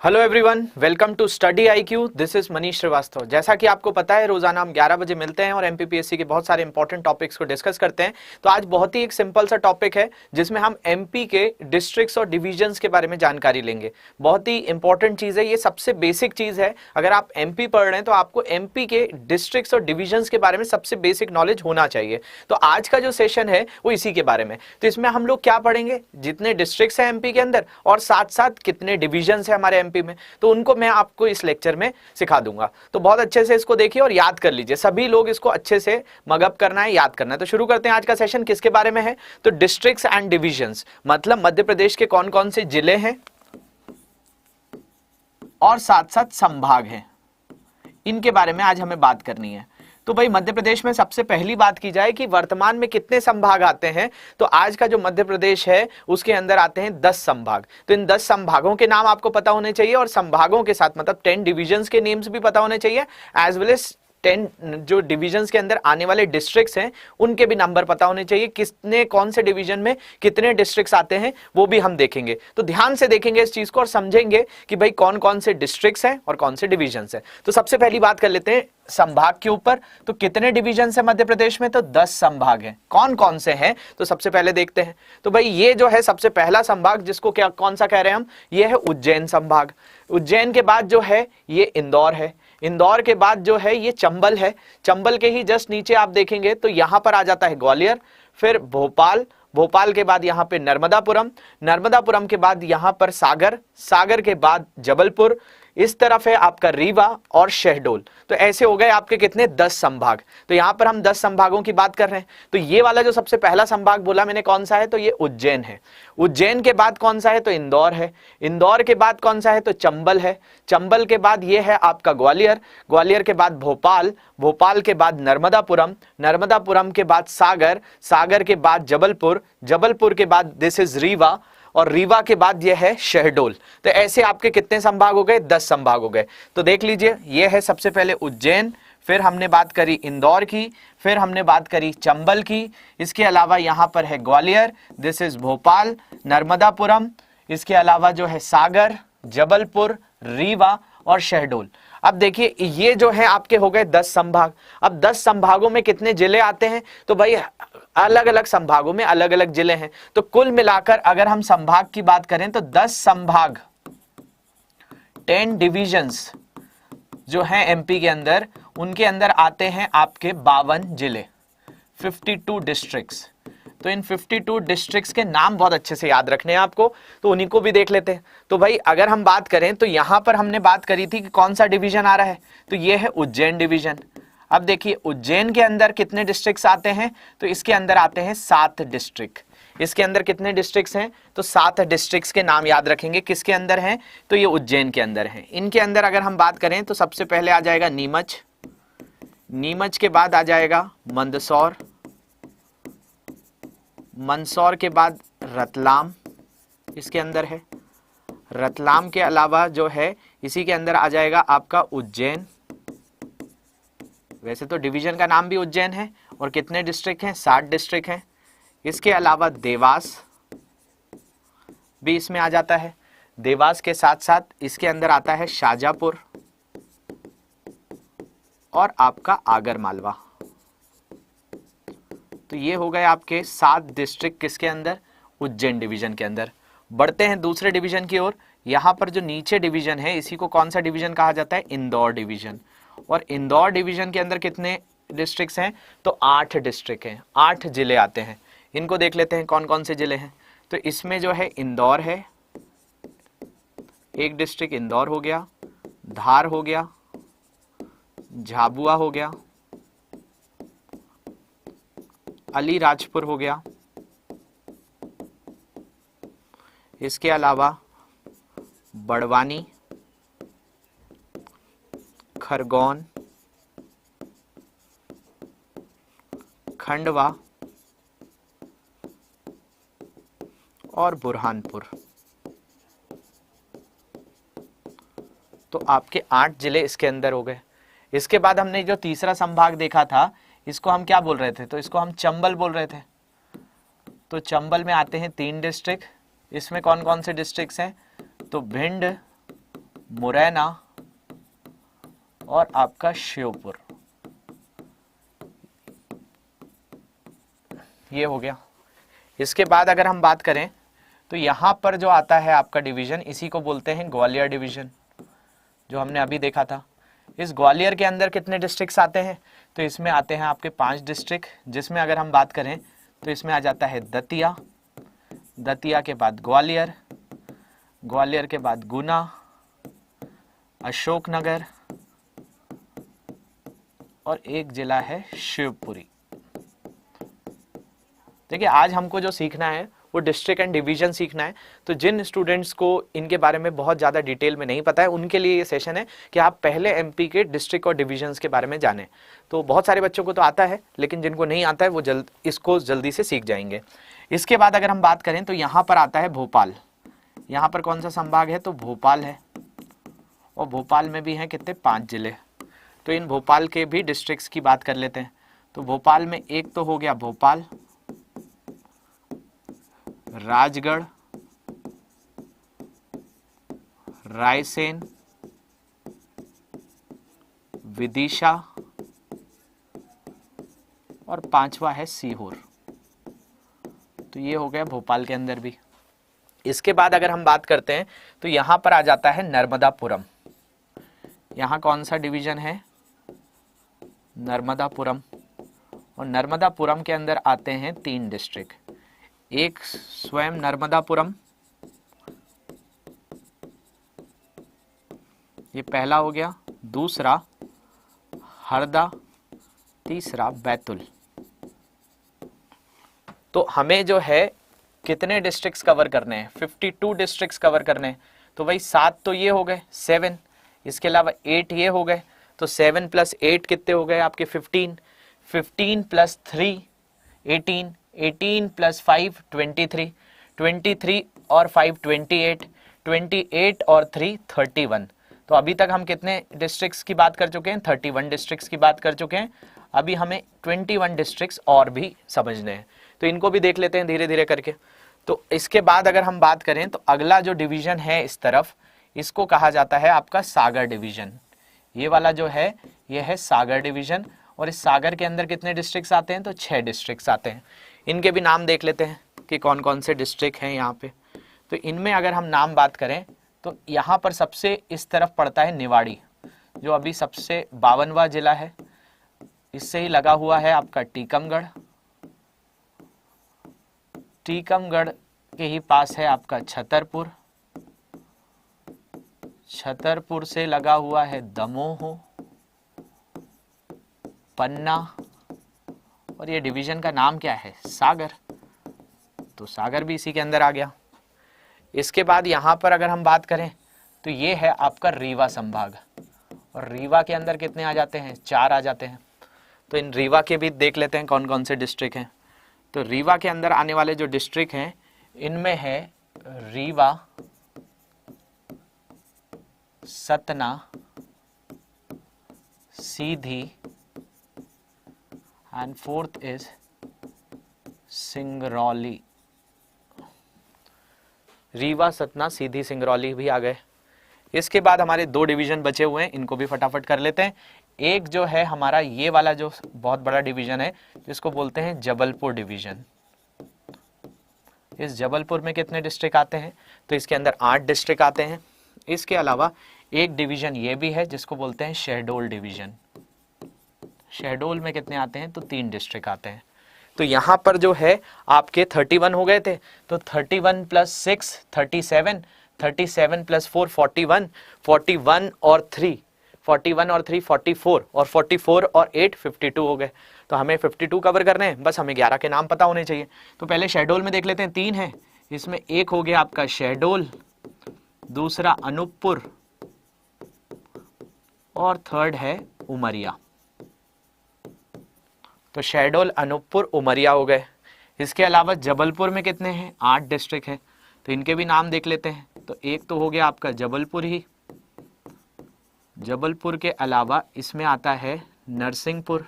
Hello everyone, welcome to study IQ. This is Manish Srivastava. जैसा कि आपको पता है, रोजाना हम 11 बजे मिलते हैं और एमपीपीएससी के बहुत सारे इंपॉर्टेंट टॉपिक्स को डिस्कस करते हैं। तो आज बहुत ही एक सिंपल सा टॉपिक है जिसमें हम एमपी के डिस्ट्रिक्ट्स और डिवीजन्स के बारे में जानकारी लेंगे। बहुत ही इंपॉर्टेंट चीज है, ये सबसे बेसिक चीज है। अगर आप एमपी पढ़ रहे हैं तो आपको एमपी के डिस्ट्रिक्ट्स और डिवीजन्स के बारे में सबसे बेसिक नॉलेज होना चाहिए। तो आज का जो सेशन है वो इसी के बारे में। तो इसमें हम लोग क्या पढ़ेंगे, जितने डिस्ट्रिक्ट्स हैं एमपी के अंदर और साथ साथ कितने डिवीजन्स हैं हमारे एमपी में, तो उनको मैं आपको इस लेक्चर में सिखा दूंगा। तो बहुत अच्छे से इसको देखिए और याद कर लीजिए। सभी लोग इसको अच्छे से मगअप करना है, याद करना है। तो शुरू करते हैं। आज का सेशन किसके बारे में है, तो डिस्ट्रिक्ट्स एंड डिवीजन्स, मतलब मध्य प्रदेश के कौन कौन से जिले हैं और साथ साथ संभाग हैं, इनके बारे में आज हमें बात करनी है। तो भाई मध्य प्रदेश में सबसे पहली बात की जाए कि वर्तमान में कितने संभाग आते हैं, तो आज का जो मध्य प्रदेश है उसके अंदर आते हैं 10 संभाग। तो इन 10 संभागों के नाम आपको पता होने चाहिए और संभागों के साथ मतलब 10 डिविजन्स के नेम्स भी पता होने चाहिए, एज वेल एज 10 जो डिवीजन्स के अंदर आने वाले डिस्ट्रिक्ट्स हैं उनके भी नंबर पता होने चाहिए। किसने कौन से डिवीजन में कितने डिस्ट्रिक्ट्स आते हैं वो भी हम देखेंगे। तो ध्यान से देखेंगे इस चीज को और समझेंगे कि भाई कौन कौन से डिस्ट्रिक्ट्स हैं और कौन से डिवीजन्स हैं। तो सबसे पहली बात कर लेते हैं संभाग के ऊपर। तो कितने डिवीजन है मध्य प्रदेश में, तो 10 संभाग हैं। कौन कौन से हैं, तो सबसे पहले देखते हैं। तो भाई ये जो है सबसे पहला संभाग जिसको क्या कौन सा कह रहे हैं हम, ये है उज्जैन संभाग। उज्जैन के बाद जो है ये इंदौर है। इंदौर के बाद जो है ये चंबल है। चंबल के ही जस्ट नीचे आप देखेंगे तो यहां पर आ जाता है ग्वालियर, फिर भोपाल, भोपाल के बाद यहां पे नर्मदापुरम, नर्मदापुरम के बाद यहां पर सागर, सागर के बाद जबलपुर, इस तरफ है आपका रीवा और शहडोल। तो ऐसे हो गए आपके कितने 10 संभाग। तो यहां पर हम 10 संभागों की बात कर रहे हैं। तो ये वाला जो सबसे पहला संभाग बोला मैंने कौन सा है, तो ये उज्जैन है। उज्जैन के बाद कौन सा है, तो इंदौर है। इंदौर के बाद कौन सा है, तो चंबल है। चंबल के बाद ये है आपका ग्वालियर, ग्वालियर के बाद भोपाल, भोपाल के बाद नर्मदापुरम, नर्मदापुरम के बाद सागर, सागर के बाद जबलपुर, जबलपुर के बाद दिस इज रीवा और रीवा के बाद यह है शहडोल। तो ऐसे आपके कितने संभाग हो गए, 10 संभाग हो गए। तो देख लीजिए, यह है सबसे पहले उज्जैन, फिर हमने बात करी इंदौर की, फिर हमने बात करी चंबल की, इसके अलावा यहां पर है ग्वालियर, दिस इज भोपाल, नर्मदापुरम, इसके अलावा जो है सागर, जबलपुर, रीवा और शहडोल। अब देखिए ये जो है आपके हो गए 10 संभाग। अब 10 संभागों में कितने जिले आते हैं, तो भाई अलग अलग संभागों में अलग अलग जिले हैं। तो कुल मिलाकर अगर हम संभाग की बात करें तो 10 संभाग, 10 डिविजन्स जो हैं एमपी के अंदर, उनके अंदर आते हैं आपके 52 जिले, 52 डिस्ट्रिक्ट्स। तो इन 52 डिस्ट्रिक्ट्स के नाम बहुत अच्छे से याद रखने हैं आपको, तो उन्हीं को भी देख लेते हैं। तो भाई अगर हम बात करें तो यहां पर हमने बात करी थी कि कौन सा डिवीजन आ रहा है, तो ये है उज्जैन डिवीजन। अब देखिए उज्जैन के अंदर कितने डिस्ट्रिक्ट्स आते हैं, तो इसके अंदर आते हैं 7 डिस्ट्रिक्ट। इसके अंदर कितने डिस्ट्रिक्ट्स हैं, तो 7 डिस्ट्रिक्ट्स के नाम याद रखेंगे। किसके अंदर हैं, तो ये उज्जैन के अंदर हैं। इनके अंदर अगर हम बात करें तो सबसे पहले आ जाएगा नीमच, नीमच के बाद आ जाएगा मंदसौर, मंदसौर के बाद रतलाम इसके अंदर है। रतलाम के अलावा जो है इसी के अंदर आ जाएगा आपका उज्जैन। वैसे तो डिवीजन का नाम भी उज्जैन है और कितने डिस्ट्रिक्ट हैं, 7 डिस्ट्रिक्ट हैं। इसके अलावा देवास भी इसमें आ जाता है। देवास के साथ साथ इसके अंदर आता है शाजापुर और आपका आगर मालवा। तो ये हो गए आपके 7 डिस्ट्रिक्ट किसके अंदर, उज्जैन डिवीजन के अंदर। बढ़ते हैं दूसरे डिवीजन की ओर। यहां पर जो नीचे डिवीजन है इसी को कौन सा डिवीजन कहा जाता है, इंदौर डिवीजन। और इंदौर डिवीजन के अंदर कितने डिस्ट्रिक्ट्स हैं, तो 8 डिस्ट्रिक्ट हैं, 8 जिले आते हैं। इनको देख लेते हैं कौन कौन से जिले हैं। तो इसमें जो है इंदौर है, एक डिस्ट्रिक्ट इंदौर हो गया, धार हो गया, झाबुआ हो गया, अलीराजपुर हो गया, इसके अलावा बड़वानी, खरगोन, खंडवा और बुरहानपुर। तो आपके 8 जिले इसके अंदर हो गए। इसके बाद हमने जो तीसरा संभाग देखा था इसको हम क्या बोल रहे थे, तो इसको हम चंबल बोल रहे थे। तो चंबल में आते हैं 3 डिस्ट्रिक्ट। इसमें कौन कौन से डिस्ट्रिक्ट्स हैं, तो भिंड, मुरैना और आपका श्योपुर। ये हो गया। इसके बाद अगर हम बात करें तो यहां पर जो आता है आपका डिवीजन, इसी को बोलते हैं ग्वालियर डिवीजन, जो हमने अभी देखा था। इस ग्वालियर के अंदर कितने डिस्ट्रिक्ट्स आते हैं? तो इसमें आते हैं आपके 5 डिस्ट्रिक्ट, जिसमें अगर हम बात करें तो इसमें आ जाता है दतिया, दतिया के बाद ग्वालियर, ग्वालियर के बाद गुना, अशोकनगर और एक जिला है शिवपुरी। देखिए आज हमको जो सीखना है वो डिस्ट्रिक्ट एंड डिवीजन सीखना है। तो जिन स्टूडेंट्स को इनके बारे में बहुत ज़्यादा डिटेल में नहीं पता है उनके लिए ये सेशन है कि आप पहले एमपी के डिस्ट्रिक्ट और डिवीजन्स के बारे में जानें। तो बहुत सारे बच्चों को तो आता है, लेकिन जिनको नहीं आता है वो इसको जल्दी से सीख जाएंगे। इसके बाद अगर हम बात करें तो यहाँ पर आता है भोपाल। यहाँ पर कौन सा संभाग है? तो भोपाल है, और भोपाल में भी हैं कितने? 5 जिले। तो इन भोपाल के भी डिस्ट्रिक्ट्स की बात कर लेते हैं। तो भोपाल में एक तो हो गया भोपाल, राजगढ़, रायसेन, विदिशा और 5वां है सीहोर। तो ये हो गया भोपाल के अंदर भी। इसके बाद अगर हम बात करते हैं तो यहां पर आ जाता है नर्मदापुरम। यहां कौन सा डिवीजन है? नर्मदापुरम। और नर्मदापुरम के अंदर आते हैं 3 डिस्ट्रिक्ट, एक स्वयं नर्मदापुरम, ये पहला हो गया, दूसरा हरदा, तीसरा बैतूल। तो हमें जो है कितने डिस्ट्रिक्ट्स कवर करने हैं? 52 डिस्ट्रिक्ट्स कवर करने हैं। तो भाई 7 तो ये हो गए, 7, इसके अलावा 8 ये हो गए। तो 7 + 8 कितने हो गए आपके? 15, 15 + 3 18, 18 + 5 23, 23 और 5 28, 28 और 3 31। तो अभी तक हम कितने डिस्ट्रिक्ट्स की बात कर चुके हैं? 31 डिस्ट्रिक्ट्स की बात कर चुके हैं। अभी हमें 21 डिस्ट्रिक्ट्स और भी समझने हैं, तो इनको भी देख लेते हैं धीरे धीरे करके। तो इसके बाद अगर हम बात करें तो अगला जो डिवीजन है इस तरफ, इसको कहा जाता है आपका सागर डिवीजन। ये वाला जो है ये है सागर डिवीजन। और इस सागर के अंदर कितने डिस्ट्रिक्ट्स आते हैं? तो 6 डिस्ट्रिक्ट्स आते हैं। इनके भी नाम देख लेते हैं कि कौन कौन से डिस्ट्रिक्ट हैं यहाँ पे। तो इनमें अगर हम नाम बात करें तो यहाँ पर सबसे इस तरफ पड़ता है निवाड़ी, जो अभी सबसे 52वां जिला है। इससे ही लगा हुआ है आपका टीकमगढ़, टीकमगढ़ के ही पास है आपका छतरपुर, छतरपुर से लगा हुआ है दमोह, पन्ना, और ये डिवीजन का नाम क्या है? सागर। तो सागर भी इसी के अंदर आ गया। इसके बाद यहाँ पर अगर हम बात करें तो ये है आपका रीवा संभाग, और रीवा के अंदर कितने आ जाते हैं? 4 आ जाते हैं। तो इन रीवा के भी देख लेते हैं कौन कौन से डिस्ट्रिक्ट हैं। तो रीवा के अंदर आने वाले जो डिस्ट्रिक्ट हैं इनमें है Rewa, Satna, Sidhi, and 4th is Singrauli. Rewa, Satna, Sidhi, Singrauli भी आ गए। इसके बाद हमारे 2 डिवीजन बचे हुए हैं, इनको भी फटाफट कर लेते हैं। एक जो है हमारा ये वाला जो बहुत बड़ा डिवीजन है जिसको बोलते हैं जबलपुर डिवीजन। इस जबलपुर में कितने डिस्ट्रिक्ट आते हैं? तो इसके अंदर 8 डिस्ट्रिक्ट आते हैं। इसके अलावा एक डिवीजन ये भी है जिसको बोलते हैं शहडोल डिवीजन। शहडोल में कितने आते हैं? तो 3 डिस्ट्रिक्ट आते हैं। तो यहाँ पर जो है आपके 31 हो गए थे। तो 31 + 6 37, 37 + 4 41, 41 और 3 41 और 3 44, और 44 और 8 52 हो गए। तो हमें 52 कवर करने हैं, बस हमें 11 के नाम पता होने चाहिए। तो पहले शहडोल में देख लेते हैं, 3 है। इसमें एक हो गया आपका शहडोल, दूसरा अनूपपुर, और 3rd है उमरिया। तो शहडोल, अनूपपुर, उमरिया हो गए। इसके अलावा जबलपुर में कितने हैं? 8 डिस्ट्रिक्ट हैं। तो इनके भी नाम देख लेते हैं। तो एक तो हो गया आपका जबलपुर ही, जबलपुर के अलावा इसमें आता है नरसिंहपुर,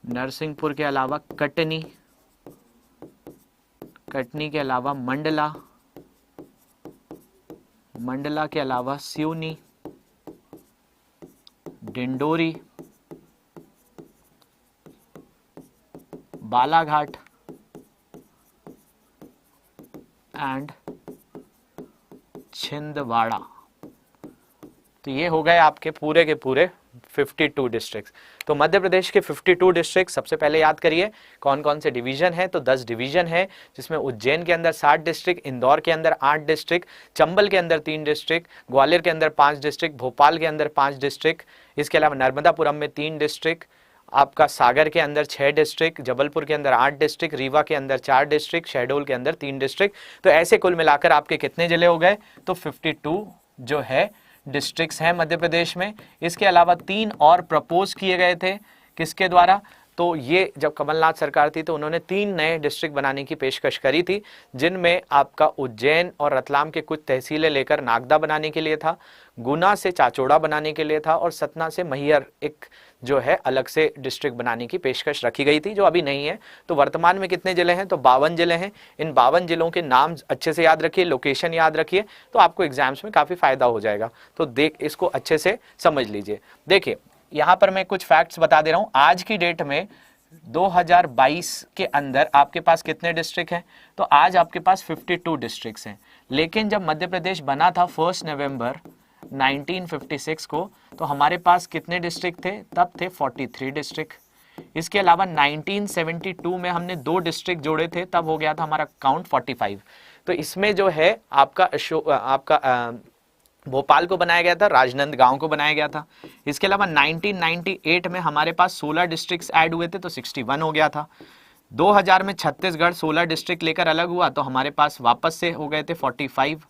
नरसिंहपुर के अलावा कटनी, कटनी के अलावा मंडला, मंडला के अलावा सिवनी, डिंडोरी, बालाघाट एंड छिंदवाड़ा। तो ये हो गए आपके पूरे के पूरे 52 डिस्ट्रिक्ट्स। तो मध्य प्रदेश के 52 डिस्ट्रिक्ट सबसे पहले याद करिए कौन कौन से डिवीजन है। तो 10 डिवीजन है, जिसमें उज्जैन के अंदर 60 डिस्ट्रिक्ट, इंदौर के अंदर 8 डिस्ट्रिक्ट, चंबल के अंदर 3 डिस्ट्रिक्ट, ग्वालियर के अंदर 5 डिस्ट्रिक्ट, भोपाल के अंदर 5 डिस्ट्रिक्ट, इसके अलावा नर्मदापुरम में 3 डिस्ट्रिक्ट, आपका सागर के अंदर 6 डिस्ट्रिक्ट, जबलपुर के अंदर 8 डिस्ट्रिक्ट, रीवा के अंदर 4 डिस्ट्रिक्ट, शहडोल के अंदर 3 डिस्ट्रिक्ट। तो ऐसे कुल मिलाकर आपके कितने जिले हो गए? तो 52 जो है डिस्ट्रिक्ट्स हैं मध्य प्रदेश में। इसके अलावा 3 और प्रपोज किए गए थे, किसके द्वारा? तो ये जब कमलनाथ सरकार थी तो उन्होंने 3 नए डिस्ट्रिक्ट बनाने की पेशकश करी थी, जिनमें आपका उज्जैन और रतलाम के कुछ तहसीलें लेकर नागदा बनाने के लिए था, गुना से चाचौड़ा बनाने के लिए था, और सतना से मैहर एक जो है अलग से डिस्ट्रिक्ट बनाने की पेशकश रखी गई थी, जो अभी नहीं है। तो वर्तमान में कितने जिले हैं? तो 52 जिले हैं। इन 52 जिलों के नाम अच्छे से याद रखिए, लोकेशन याद रखिए, तो आपको एग्जाम्स में काफ़ी फायदा हो जाएगा। तो इसको अच्छे से समझ लीजिए। देखिए यहाँ पर मैं कुछ फैक्ट्स बता दे रहा हूँ। आज की डेट में 2022 के अंदर आपके पास कितने डिस्ट्रिक्ट हैं? तो आज आपके पास 52 डिस्ट्रिक्ट्स हैं। लेकिन जब मध्य प्रदेश बना था 1 नवंबर 1956 को, तो हमारे पास कितने डिस्ट्रिक्ट थे? तब थे 43 डिस्ट्रिक्ट। इसके अलावा 1972 में हमने 2 डिस्ट्रिक्ट जोड़े थे, तब हो गया था हमारा काउंट 45। तो इसमें जो है आपका भोपाल को बनाया गया था, राजनांदगांव को बनाया गया था। इसके अलावा 1998 में हमारे पास 16 डिस्ट्रिक्ट्स ऐड हुए थे, तो 61 हो गया था। 2000 में छत्तीसगढ़ 16 डिस्ट्रिक्ट लेकर अलग हुआ, तो हमारे पास वापस से हो गए थे 45।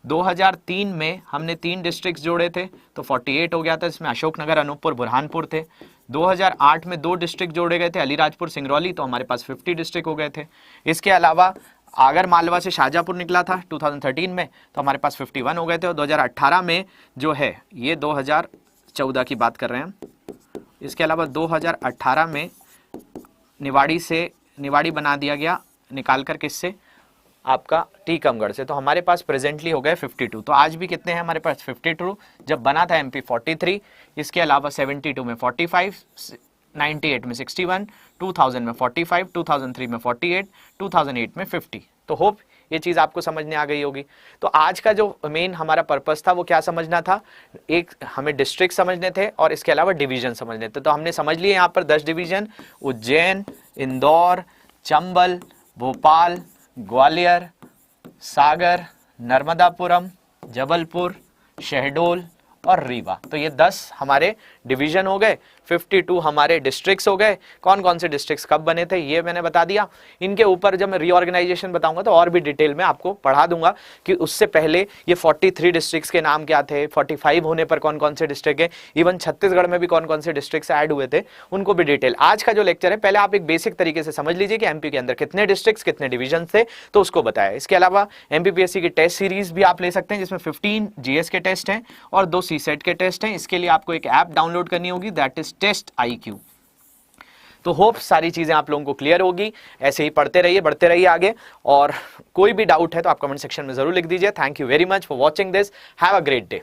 2003 में हमने 3 डिस्ट्रिक्ट्स जोड़े थे, तो 48 हो गया था, इसमें अशोकनगर, अनूपपुर, बुरहानपुर थे। 2008 में 2 डिस्ट्रिक्ट जोड़े गए थे, अलीराजपुर, सिंगरौली, तो हमारे पास 50 डिस्ट्रिक्ट हो गए थे। इसके अलावा आगर मालवा से शाहजहाँपुर निकला था 2013 में, तो हमारे पास 51 हो गए थे। और 2018 में जो है, ये 2014 की बात कर रहे हैं हम। इसके अलावा 2018 में निवाड़ी बना दिया गया, निकालकर किससे? आपका टीकमगढ़ से। तो हमारे पास प्रेजेंटली हो गए 52। तो आज भी कितने हैं हमारे पास? 52। जब बना था एमपी 43, इसके अलावा 72 में 45, 98 में 61, 2000 में 45, 2003 में 48, 2008 में 50। तो होप ये चीज़ आपको समझने आ गई होगी। तो आज का जो मेन हमारा पर्पस था वो क्या समझना था? एक हमें डिस्ट्रिक्ट समझने थे और इसके अलावा डिवीजन समझने थे। तो हमने समझ लिए यहाँ पर 10 डिवीजन: उज्जैन, इंदौर, चंबल, भोपाल, ग्वालियर, सागर, नर्मदापुरम, जबलपुर, शहडोल और रीवा। तो ये 10 हमारे डिवीजन हो गए, 52 हमारे डिस्ट्रिक्ट्स हो गए। कौन कौन से डिस्ट्रिक्ट्स कब बने थे ये मैंने बता दिया। इनके ऊपर जब मैं रीऑर्गेनाइजेशन बताऊंगा तो और भी डिटेल में आपको पढ़ा दूंगा कि उससे पहले ये 43 डिस्ट्रिक्ट्स के नाम क्या थे, 45 होने पर कौन कौन से डिस्ट्रिक्ट है, इवन छत्तीसगढ़ में भी कौन कौन से डिस्ट्रिक्ट्स ऐड हुए थे, उनको भी डिटेल। आज का जो लेक्चर है पहले आप एक बेसिक तरीके से समझ लीजिए कि एमपी के अंदर कितने डिस्ट्रिक्ट्स, कितने डिवीजन थे, तो उसको बताया। इसके अलावा एमपीपीएससी की टेस्ट सीरीज भी आप ले सकते हैं, जिसमें 15 जीएस के टेस्ट हैं और 2 सीसेट के टेस्ट हैं। इसके लिए आपको एक ऐप डाउनलोड करनी होगी, दैट इज टेस्ट IQ। तो होप सारी चीजें आप लोगों को क्लियर होगी। ऐसे ही पढ़ते रहिए, बढ़ते रहिए आगे, और कोई भी डाउट है तो आप कमेंट सेक्शन में जरूर लिख दीजिए। Thank you very much for watching this. Have a great day.